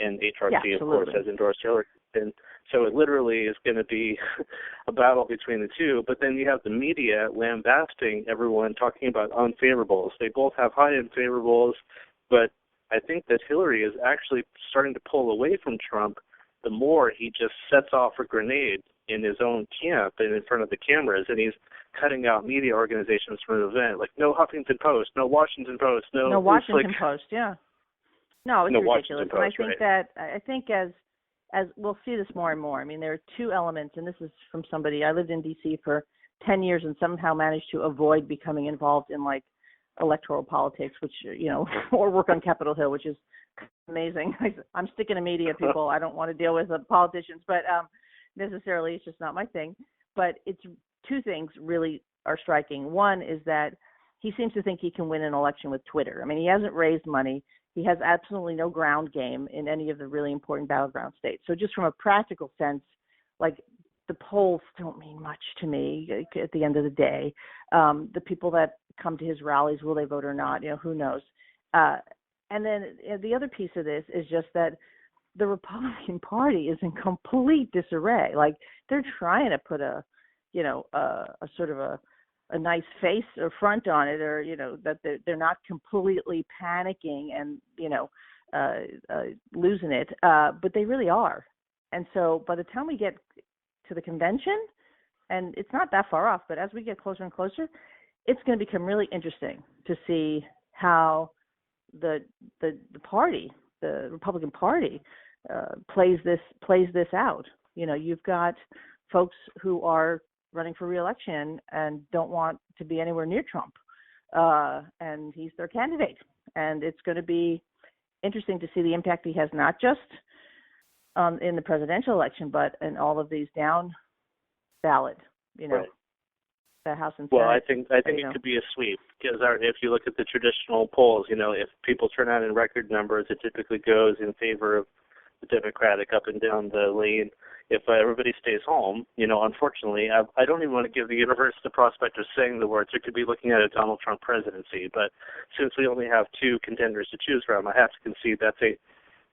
and HRC, Yeah, of course, has endorsed Hillary. And so it literally is going to be a battle between the two. But then you have the media lambasting everyone, talking about unfavorables. They both have high unfavorables, but I think that Hillary is actually starting to pull away from Trump the more he just sets off a grenade in his own camp and in front of the cameras, and he's cutting out media organizations from the event, like no Huffington Post, no Washington Post, no Washington Post, yeah. No, it's ridiculous. Post, and I think as we'll see this more and more. I mean, there are two elements, and this is from somebody. I lived in D.C. for 10 years and somehow managed to avoid becoming involved in like electoral politics, which, or work on Capitol Hill, which is amazing. I'm sticking to media, people. I don't want to deal with the politicians, but necessarily it's just not my thing. But it's two things really are striking. One is that he seems to think he can win an election with Twitter. I mean, he hasn't raised money. He has absolutely no ground game in any of the really important battleground states. So just from a practical sense, like the polls don't mean much to me at the end of the day. The people that come to his rallies, will they vote or not? Who knows? And then the other piece of this is just that the Republican Party is in complete disarray. Like they're trying to put a sort of a nice face or front on it, or that they're not completely panicking and losing it, but they really are. And so by the time we get to the convention, and it's not that far off, but as we get closer and closer, it's going to become really interesting to see how the party, the Republican Party, plays this out. You've got folks who are running for re-election and don't want to be anywhere near Trump, and he's their candidate. And it's going to be interesting to see the impact he has, not just in the presidential election, but in all of these down ballot, right. The House and Senate. Well, I think it could be a sweep, because if you look at the traditional polls, if people turn out in record numbers, it typically goes in favor of the Democratic up and down the lane. If everybody stays home, unfortunately, I don't even want to give the universe the prospect of saying the words. We could be looking at a Donald Trump presidency. But since we only have two contenders to choose from, I have to concede that's a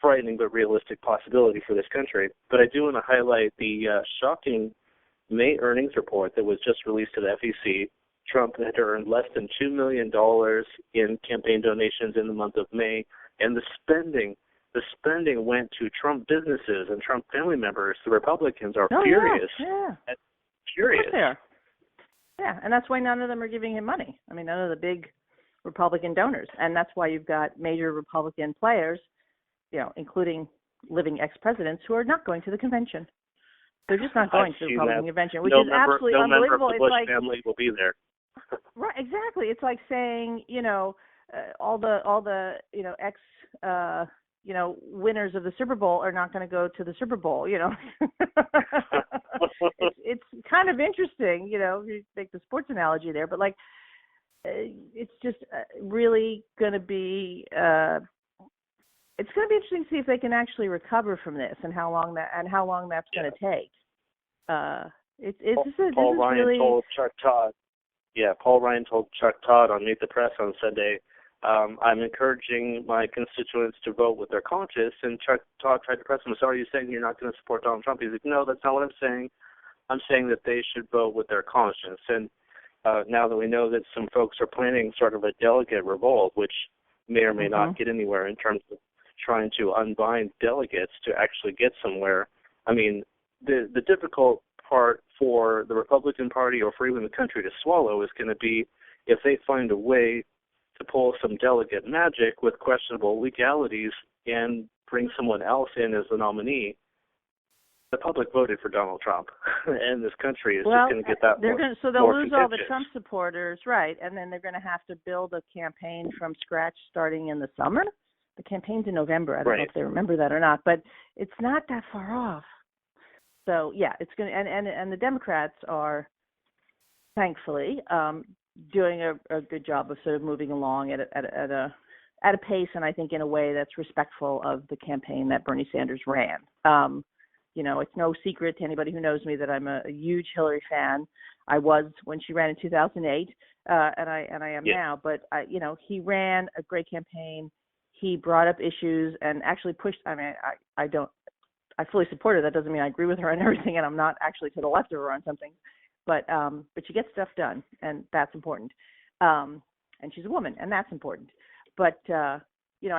frightening but realistic possibility for this country. But I do want to highlight the shocking May earnings report that was just released to the FEC. Trump had earned less than $2 million in campaign donations in the month of May, and the spending went to Trump businesses and Trump family members. The Republicans are furious. Yeah. Furious. Yeah, and that's why none of them are giving him money. I mean, none of the big Republican donors. And that's why you've got major Republican players, including living ex-presidents, who are not going to the convention. They're just not going to the Republican convention, which is absolutely unbelievable. No member of the Bush family will be there. Right, exactly. It's like saying, all the ex winners of the Super Bowl are not going to go to the Super Bowl. It's kind of interesting, if you make the sports analogy there, but like it's just really going to be. It's going to be interesting to see if they can actually recover from this, and how long that's going to take. Paul Ryan told Chuck Todd. Yeah, Paul Ryan told Chuck Todd on Meet the Press on Sunday, I'm encouraging my constituents to vote with their conscience. And Chuck Todd tried to press him. So are you saying you're not going to support Donald Trump? He's like, no, that's not what I'm saying. I'm saying that they should vote with their conscience. And now that we know that some folks are planning sort of a delegate revolt, which may or may not get anywhere in terms of trying to unbind delegates to actually get somewhere. I mean, the difficult part for the Republican Party, or for even the country to swallow, is going to be if they find a way to pull some delegate magic with questionable legalities and bring someone else in as the nominee. The public voted for Donald Trump, and this country is just going to get that so they'll lose all the Trump supporters, right? And then they're going to have to build a campaign from scratch starting in the summer. The campaign's in November. I don't know if they remember that or not, but it's not that far off. So yeah, it's going to, and the Democrats are thankfully doing a good job of sort of moving along at a pace, and I think in a way that's respectful of the campaign that Bernie Sanders ran. It's no secret to anybody who knows me that I'm a huge Hillary fan. I was when she ran in 2008, and I am now. But he ran a great campaign. he brought up issues and actually pushed. I mean, I fully support her. That doesn't mean I agree with her on everything, and I'm not actually to the left of her on something. But she gets stuff done, and that's important. And she's a woman, and that's important. But I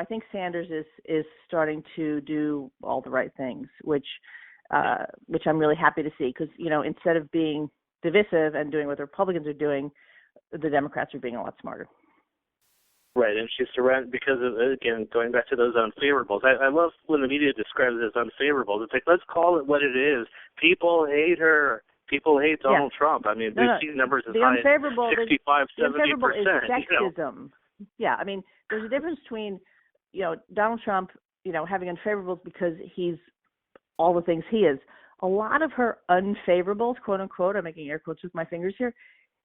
think Sanders is starting to do all the right things, which I'm really happy to see, because instead of being divisive and doing what the Republicans are doing, the Democrats are being a lot smarter. Right, and she's surrounded because of, again, going back to those unfavorables. I love when the media describes it as unfavorables. It's like, let's call it what it is. People hate her. People hate Donald Trump. I mean, we've seen numbers as high as 65, 70%. The unfavorable is sexism. Yeah, I mean, there's a difference between, Donald Trump, having unfavorables because he's all the things he is. A lot of her unfavorables, quote unquote, I'm making air quotes with my fingers here,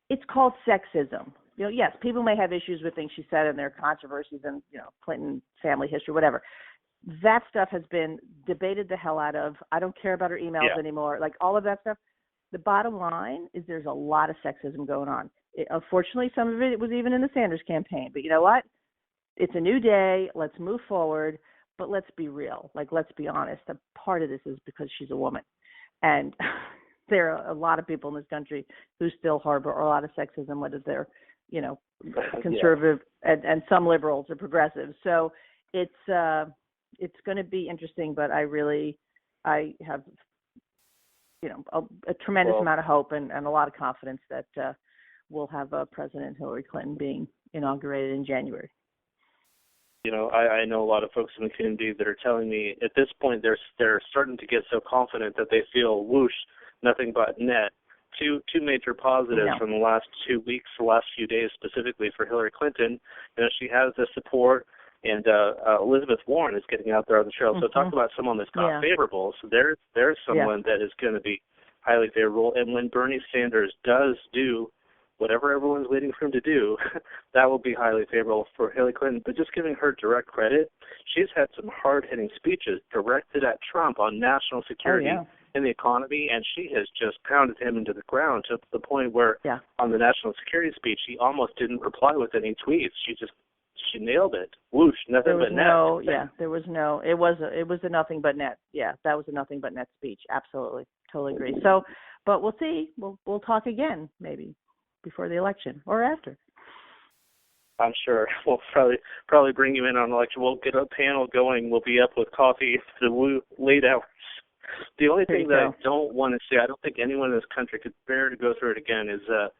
it's called sexism. Yes, people may have issues with things she said and there are controversies and, Clinton family history, whatever. That stuff has been debated the hell out of. I don't care about her emails anymore. Like all of that stuff. The bottom line is there's a lot of sexism going on. Unfortunately, some of it was even in the Sanders campaign. But you know what? It's a new day. Let's move forward. But let's be real. Like, let's be honest. A part of this is because she's a woman. And there are a lot of people in this country who still harbor a lot of sexism, whether they're, conservative and some liberals or progressives. So it's going to be interesting, but I have, a tremendous amount of hope and a lot of confidence that we'll have President Hillary Clinton being inaugurated in January. I know a lot of folks in the community that are telling me at this point they're starting to get so confident that they feel whoosh, nothing but net. Two major positives from the last 2 weeks, the last few days specifically for Hillary Clinton. She has the support, and Elizabeth Warren is getting out there on the trail. So talk about someone that's got favorables. There's someone that is going to be highly favorable. And when Bernie Sanders does do whatever everyone's waiting for him to do, that will be highly favorable for Hillary Clinton. But just giving her direct credit, she's had some hard-hitting speeches directed at Trump on national security and the economy, and she has just pounded him into the ground to the point where on the national security speech, he almost didn't reply with any tweets. She nailed it. Whoosh, nothing but net. It was a nothing but net. Yeah, that was a nothing but net speech. Absolutely. Totally agree. So, but we'll see. We'll talk again maybe before the election or after. I'm sure we'll probably bring you in on election. We'll get a panel going. We'll be up with coffee for the late hours. The only thing that I don't want to see, I don't think anyone in this country could bear to go through it again, is the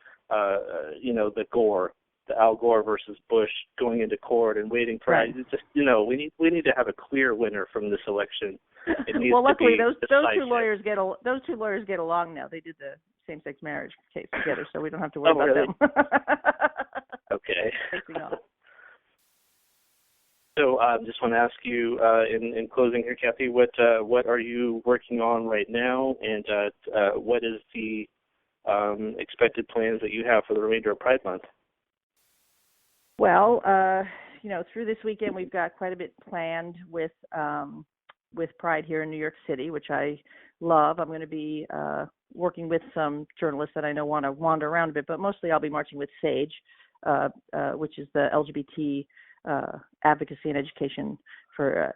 Al Gore versus Bush going into court and waiting for we need to have a clear winner from this election. It needs luckily to be those two lawyers get along now. They did the same-sex marriage case together, so we don't have to worry about them. Okay. So I just want to ask you in closing here, Cathy, what are you working on right now, and what is the expected plans that you have for the remainder of Pride Month? Well, through this weekend we've got quite a bit planned with Pride here in New York City, which I love. I'm going to be working with some journalists that I know want to wander around a bit, but mostly I'll be marching with SAGE, which is the LGBT advocacy and education for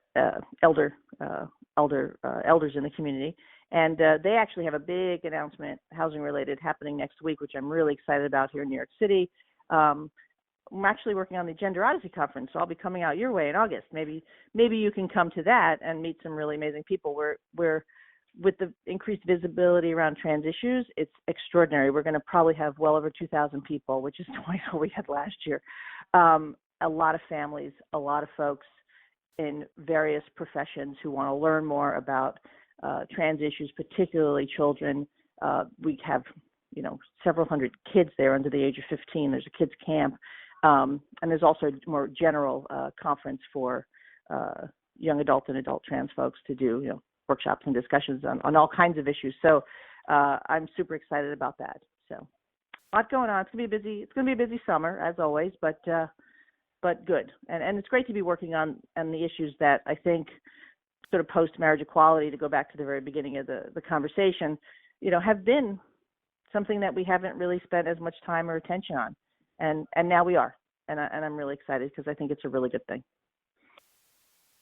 elders in the community. And they actually have a big announcement, housing related, happening next week, which I'm really excited about here in New York City. I'm actually working on the Gender Odyssey Conference, so I'll be coming out your way in August. Maybe you can come to that and meet some really amazing people. We're with the increased visibility around trans issues, it's extraordinary. We're going to probably have well over 2,000 people, which is twice what we had last year. A lot of families, a lot of folks in various professions who want to learn more about trans issues, particularly children. We have, several hundred kids there under the age of 15. There's a kids camp. And there's also a more general conference for young adult and adult trans folks to do, workshops and discussions on all kinds of issues. So I'm super excited about that. So a lot going on. It's going to be a busy summer as always, but good. And it's great to be working on the issues that I think sort of post-marriage equality, to go back to the very beginning of the conversation, have been something that we haven't really spent as much time or attention on. And now we are. And I'm really excited because I think it's a really good thing.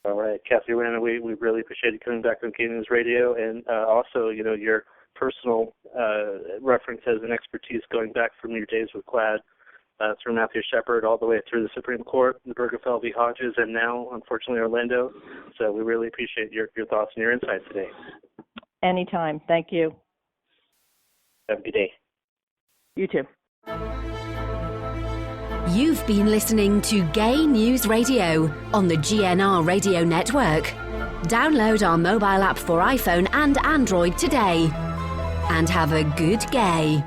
All right, Cathy Renna, we really appreciate you coming back on Gay News Radio, and also, your personal references and expertise going back from your days with GLAAD, through Matthew Shepard all the way through the Supreme Court, the Bergefell v. Hodges, and now, unfortunately, Orlando. So we really appreciate your thoughts and your insight today. Anytime. Thank you. Have a good day. You too. You've been listening to Gay News Radio on the GNR Radio Network. Download our mobile app for iPhone and Android today. And have a good gay.